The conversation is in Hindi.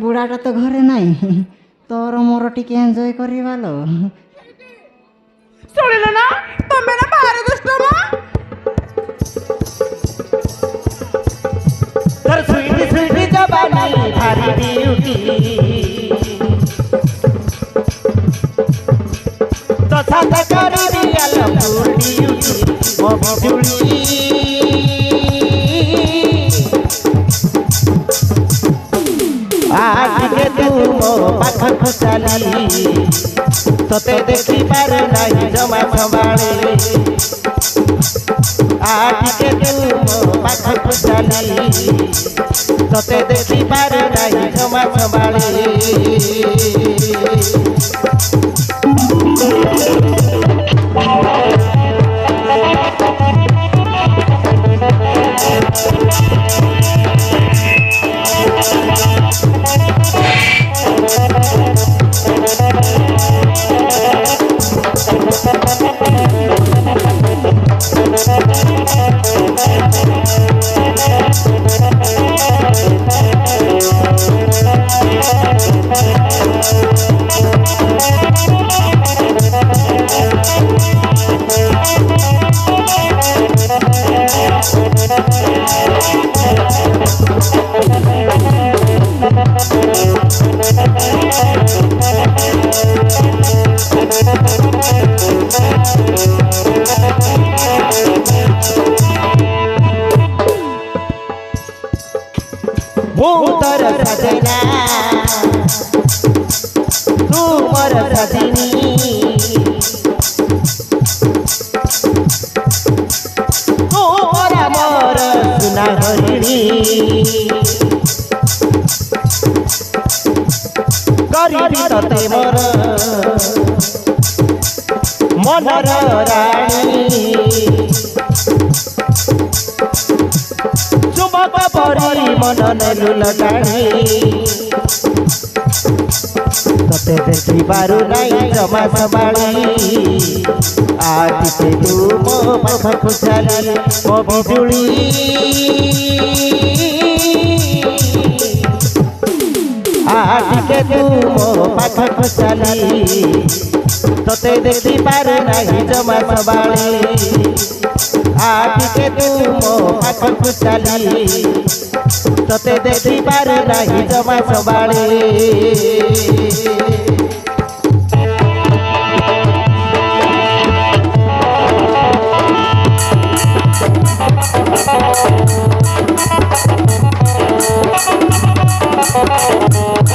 बुढ़ाटा तो घरे नहीं तोर मोर टिके एंजॉय करिवालो सुनिल ना तुम्हें ना भारी दुष्ट तर स्वीट स्वीट जवानी भारी ब्यूटी तो साथ करी रियल फुल ड्यूटी ओ बिजुली आज के तू मो पाखक चली तोते देखी पार नहीं जमा संभाले आज के तू मो पाखक चली तोते देखी पार नहीं जमा संभाले मोर सजना तू मोर सजनी तू मोरा मोर सुना हरिणी करी तते मोर मनर राणी चुमक परी मन नेलु लटाणी तते देखी बारू नहीं जमा संभाली आज से तू मो पाखक चली मो बिजुली आज के तू मो पाखक चली तते देखी पार नहीं जमा संभाली आज के तू मो पाखक चली तते देखी पार नहीं जमा संभाले Thank you.